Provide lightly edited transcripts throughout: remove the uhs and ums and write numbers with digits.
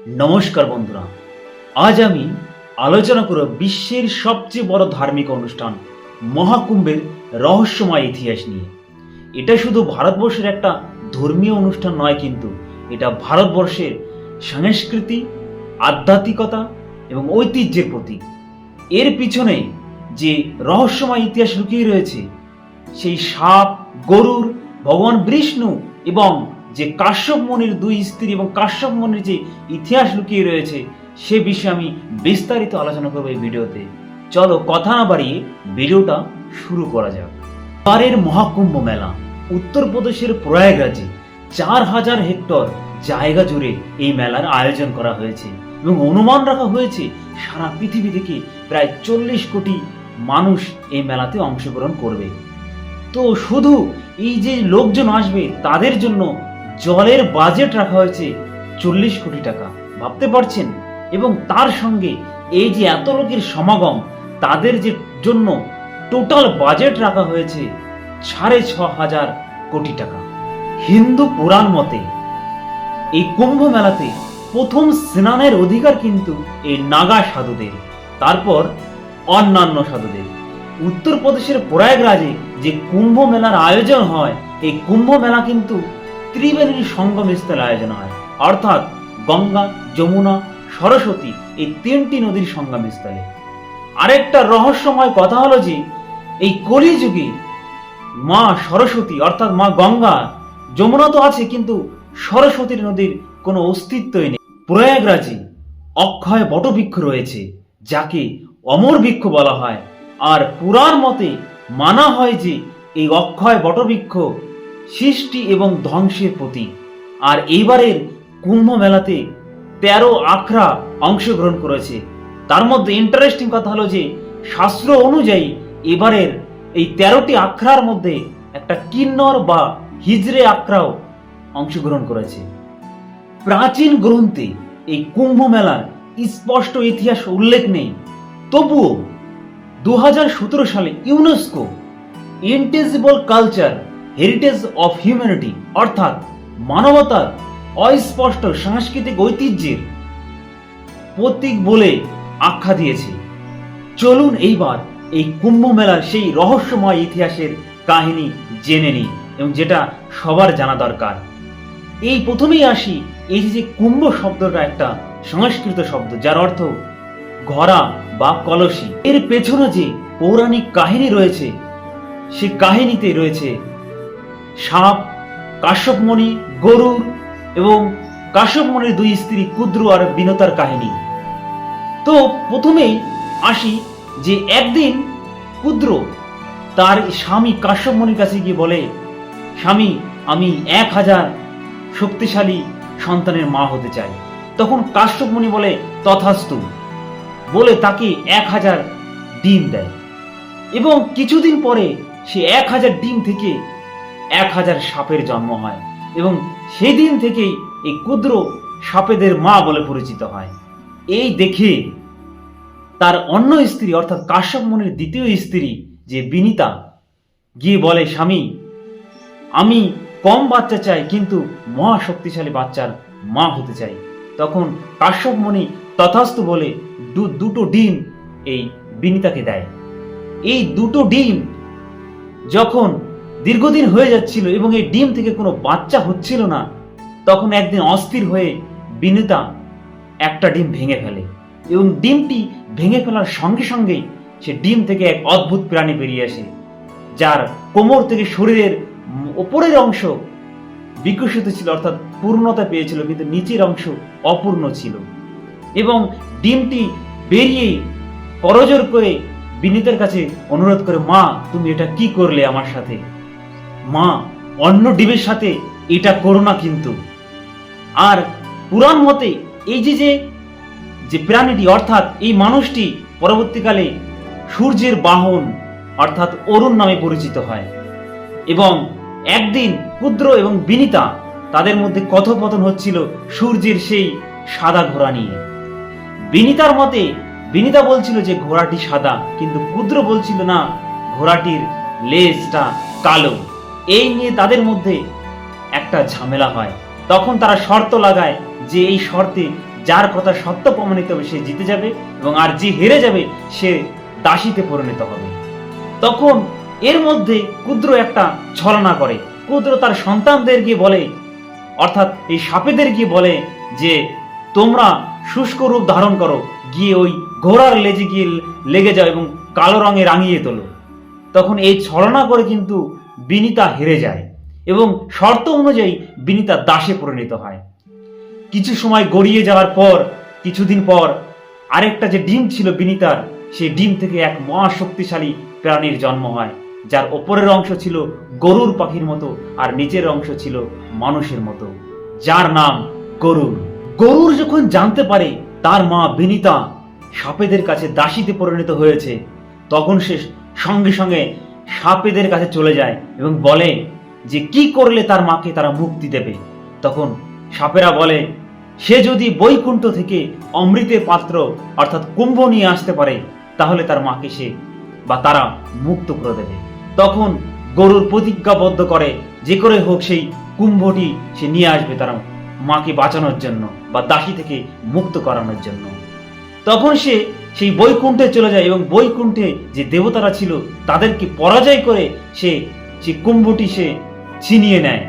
নমস্কার বন্ধুরা, আজ আমি আলোচনা করব বিশ্বের সবচেয়ে বড় ধার্মিক অনুষ্ঠান মহাকুম্ভের রহস্যময় ইতিহাস নিয়ে। এটা শুধু ভারতবর্ষের একটা ধর্মীয় অনুষ্ঠান নয়, কিন্তু এটা ভারতবর্ষের সংস্কৃতি, আধ্যাত্মিকতা এবং ঐতিহ্যের প্রতীক। এর পিছনে যে রহস্যময় ইতিহাস লুকিয়ে রয়েছে, সেই সাপ, গরুর, ভগবান বিষ্ণু এবং যে কাশ্যপ মুনির দুই স্ত্রী এবং কাশ্যপ মুনির যে ইতিহাস লুকিয়ে রয়েছে, সে বিষয়ে আমি বিস্তারিত আলোচনা করবো এই ভিডিওতে। চলো কথা না বাড়িয়ে ভিডিওটা শুরু করা যাক। এবারের মহাকুম্ভ মেলা উত্তরপ্রদেশের প্রয়াগরাজে 4000 হেক্টর জায়গা জুড়ে এই মেলার আয়োজন করা হয়েছে এবং অনুমান রাখা হয়েছে সারা পৃথিবী থেকে প্রায় 40 কোটি মানুষ এই মেলাতে অংশগ্রহণ করবে। তো শুধু এই যে লোকজন আসবে তাদের জন্য জলের বাজেট রাখা হয়েছে 40 কোটি টাকা, ভাবতে পারছেন? এবং তার সঙ্গে এই যে এত লোকের সমাগম, তাদের যে জন্য টোটাল বাজেট রাখা হয়েছে 6500 কোটি টাকা। হিন্দু পুরাণ মতে এই কুম্ভ মেলাতে প্রথম স্নানের অধিকার কিন্তু এই নাগা সাধুদের, তারপর অন্যান্য সাধুদের। উত্তরপ্রদেশের প্রয়াগরাজে যে কুম্ভ মেলার আয়োজন হয়, এই কুম্ভ মেলা কিন্তু ত্রিবেণীর সঙ্গম স্থলে আয়োজন হয়, অর্থাৎ গঙ্গা, যমুনা, সরস্বতী এই 3টি নদীর সঙ্গম স্থলে। আরেকটা রহস্যময় কথা হলো যে এই কলিযুগে মা সরস্বতী অর্থাৎ মা গঙ্গা, যমুনা তো আছে কিন্তু সরস্বতীর নদীর কোনো অস্তিত্বই নেই। প্রয়াগরাজে অক্ষয় বটবৃক্ষ রয়েছে, যাকে অমর বৃক্ষ বলা হয়। আর পুরাণ মতে মানা হয় যে এই অক্ষয় বটবৃক্ষ সৃষ্টি এবং ধ্বংসের প্রতীক। আর এইবারের কুম্ভ মেলাতে 13 আখড়া অংশগ্রহণ করেছে। তার মধ্যে ইন্টারেস্টিং কথা হলো যে শাস্ত্র অনুযায়ী এবারের এই 13টি আখড়ার মধ্যে একটা কিন্নর বা হিজড়ে আখড়াও অংশগ্রহণ করেছে। প্রাচীন গ্রন্থে এই কুম্ভ মেলার স্পষ্ট ইতিহাস উল্লেখ নেই, তবুও 2017 সালে UNESCO intangible culture heritage of humanity অর্থাৎ মানবতার অস্পষ্ট সাংস্কৃতিক ঐতিহ্যের প্রতীক বলে আখ্যা দিয়েছে। চলুন এইবার এই কুম্ভ মেলার সেই রহস্যময় ইতিহাসের কাহিনী জেনে নিই, এবং যেটা সবার জানা দরকার। এই প্রথমেই আসি, এই যে কুম্ভ শব্দটা একটা সংস্কৃত শব্দ, যার অর্থ ঘড়া বা কলসি। এর পেছনে যে পৌরাণিক কাহিনী রয়েছে, সেই কাহিনীতে রয়েছে সাপ, কাশ্যপ মুনি, গরুর এবং কাশ্যপ মুনির দুই স্ত্রী ক্ষুদ্র আর বিনতার কাহিনী। তো প্রথমেই আসি যে একদিন ক্ষুদ্র তার স্বামী কাশ্যপ মুনির কাছে গিয়ে বলে, স্বামী, আমি 1000 শক্তিশালী সন্তানের মা হতে চাই। তখন কাশ্যপ মুনি বলে তথাস্তু বলে তাকে 1000 ডিম দেয়, এবং কিছুদিন পরে সে 1000 ডিম থেকে 1000 সাপের জন্ম হয়, এবং সেই দিন থেকেই এই ক্ষুদ্র সাপেদের মা বলে পরিচিত হয়। এই দেখে তার অন্য স্ত্রী অর্থাৎ কাশ্যপ মুনির দ্বিতীয় স্ত্রী যে বিনিতা গিয়ে বলে, স্বামী, আমি কম বাচ্চা চাই কিন্তু মহা শক্তিশালী বাচ্চার মা হতে চাই। তখন কাশ্যপ মুনি তথাস্তু বলে দুটো ডিম এই বিনিতাকে দেয়। এই দুটো ডিম যখন দীর্ঘদিন হয়ে যাচ্ছিল এবং এই ডিম থেকে কোনো বাচ্চা হচ্ছিল না, তখন একদিন অস্থির হয়ে বিনিতা একটা ডিম ভেঙে ফেলে, এবং ডিমটি ভেঙে ফেলার সঙ্গে সঙ্গেই সে ডিম থেকে এক অদ্ভুত প্রাণী বেরিয়ে আসে, যার কোমর থেকে শরীরের ওপরের অংশ বিকশিত ছিল অর্থাৎ পূর্ণতা পেয়েছিল, কিন্তু নিচের অংশ অপূর্ণ ছিল। এবং ডিমটি বেরিয়ে করজোর করে বিনীতার কাছে অনুরোধ করে, মা, তুমি এটা কি করলে আমার সাথে? মা, অন্য ডিমের সাথে এটা করো না কিন্তু। আর পুরাণ মতে এই যে প্রাণীটি অর্থাৎ এই মানুষটি পরবর্তীকালে সূর্যের বাহন অর্থাৎ অরুণ নামে পরিচিত হয়। এবং একদিন ক্ষুদ্র এবং বিনীতা তাদের মধ্যে কথোপকথন হচ্ছিল সূর্যের সেই সাদা ঘোড়া নিয়ে। বিনীতার মতে বিনীতা বলছিল যে ঘোড়াটি সাদা, কিন্তু ক্ষুদ্র বলছিল না, ঘোড়াটির লেজটা কালো। এই নিয়ে তাদের মধ্যে একটা ঝামেলা হয়। তখন তারা শর্ত লাগায় যে এই শর্তে যার কথা সত্য প্রমাণিত হবে সে জিতে যাবে, এবং আর যে হেরে যাবে সে দাসীতে পরিণত হবে। তখন এর মধ্যে ক্ষুদ্র একটা ছলনা করে। ক্ষুদ্র তার সন্তানদের গিয়ে বলে, অর্থাৎ এই সাপেদের গিয়ে বলে যে তোমরা শুষ্ক রূপ ধারণ করো, গিয়ে ওই ঘোড়ার লেজে গিয়ে লেগে যাও এবং কালো রঙে রাঙিয়ে তোলো। তখন এই ছলনা করে কিন্তু বিনিতা হেরে যায় এবং শর্ত অনুযায়ী বিনিতা দাসে পরিণত হয়। কিছু সময় গড়িয়ে যাওয়ার পর, কিছুদিন পর আরেকটা যে ডিম ছিল বিনিতার, সেই ডিম থেকে এক মহাশক্তিশালী প্রাণীর জন্ম হয়, যার ওপরের অংশ ছিল গরুর পাখির মতো আর নিচের অংশ ছিল মানুষের মতো, যার নাম গরুর। গরুর যখন জানতে পারে তার মা বিনিতা সাপেদের কাছে দাসীতে পরিণত হয়েছে, তখন সে সঙ্গে সঙ্গে সাপেদের কাছে চলে যায় এবং বলে যে কি করলে তার মাকে তারা মুক্তি দেবে। তখন সাপেরা বলে সে যদি বৈকুণ্ঠ থেকে অমৃতের পাত্র অর্থাৎ কুম্ভ নিয়ে আসতে পারে তাহলে তার মাকে সে বা তারা মুক্ত করে দেবে। তখন গরুর প্রতিজ্ঞাবদ্ধ করে যে করে হোক সেই কুম্ভটি সে নিয়ে আসবে তার মাকে বাঁচানোর জন্য বা দাসী থেকে মুক্ত করানোর জন্য। তখন সে সেই বৈকুণ্ঠে চলে যায় এবং বৈকুণ্ঠে যে দেবতারা ছিল তাদেরকে পরাজয় করে সে সেই কুম্ভটি সে ছিনিয়ে নেয়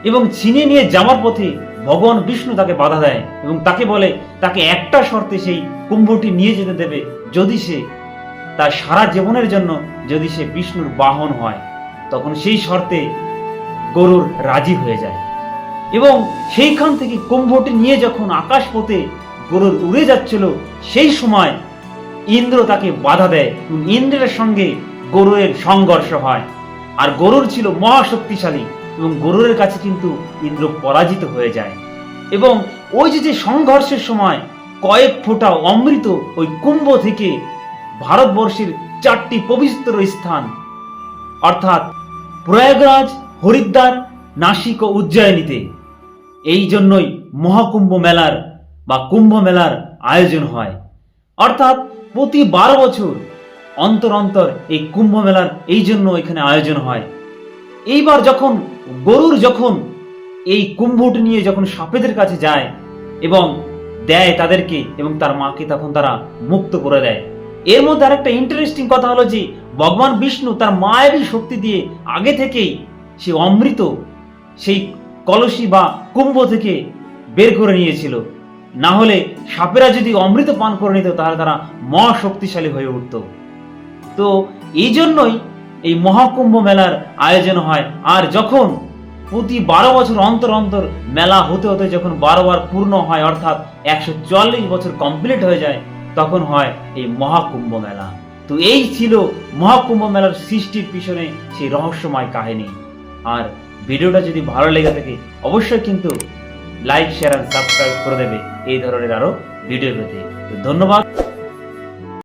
এবং ছিনিয়ে নিয়ে যাওয়ার পথে ভগবান বিষ্ণু তাকে বাধা দেয় এবং তাকে বলে তাকে একটা শর্তে সেই কুম্ভটি নিয়ে যেতে দেবে, যদি সে তার সারা জীবনের জন্য যদি সে বিষ্ণুর বাহন হয়। তখন সেই শর্তে গরুর রাজি হয়ে যায় এবং সেইখান থেকে কুম্ভটি নিয়ে যখন আকাশ পথে গরুর উড়ে যাচ্ছিল সেই সময় ইন্দ্র তাকে বাধা দেয় এবং ইন্দ্রের সঙ্গে গরুরের সংঘর্ষ হয়। আর গরুর ছিল মহাশক্তিশালী এবং গরুরের কাছে কিন্তু ইন্দ্র পরাজিত হয়ে যায় এবং ওই যে সংঘর্ষের সময় কয়েক ফোঁটা অমৃত ওই কুম্ভ থেকে ভারতবর্ষের 4টি পবিত্র স্থান অর্থাৎ প্রয়াগরাজ, হরিদ্বার, নাসিক ও উজ্জয়িনীতে এই জন্যই মহাকুম্ভ মেলার বা কুম্ভ মেলার আয়োজন হয়। অর্থাৎ প্রতি 12 বছর অন্তর অন্তর এই কুম্ভ মেলার এই জন্য এখানে আয়োজন হয়। এইবার যখন গরুর যখন এই কুম্ভটি নিয়ে যখন সাপেদের কাছে যায় এবং দেয় তাদেরকে এবং তার মাকে তখন তারা মুক্ত করে দেয়। এর মধ্যে আরেকটা ইন্টারেস্টিং কথা হলো যে ভগবান বিষ্ণু তার মায়েরই শক্তি দিয়ে আগে থেকেই সে অমৃত সেই কলসি বা কুম্ভ থেকে বের করে নিয়েছিল, না হলে সাপেরা যদি অমৃত পান করে নিত তাহলে তারা মহাশক্তিশালী হয়ে উঠত। তো এই জন্যই এই মহাকুম্ভ মেলার আয়োজন হয়। আর যখন প্রতি 12 বছর অন্তর অন্তর মেলা হতে হতে যখন 12 বার পূর্ণ হয় অর্থাৎ 140 বছর কমপ্লিট হয়ে যায় তখন হয় এই মহাকুম্ভ মেলা। তো এই ছিল মহাকুম্ভ মেলার সৃষ্টির পিছনে সেই রহস্যময় কাহিনী। আর ভিডিওটা যদি ভালো লেগে থাকে অবশ্যই কিন্তু লাইক, শেয়ার আর সাবস্ক্রাইব করে দেবে এই ধরনের আরো ভিডিও পেতে। ধন্যবাদ।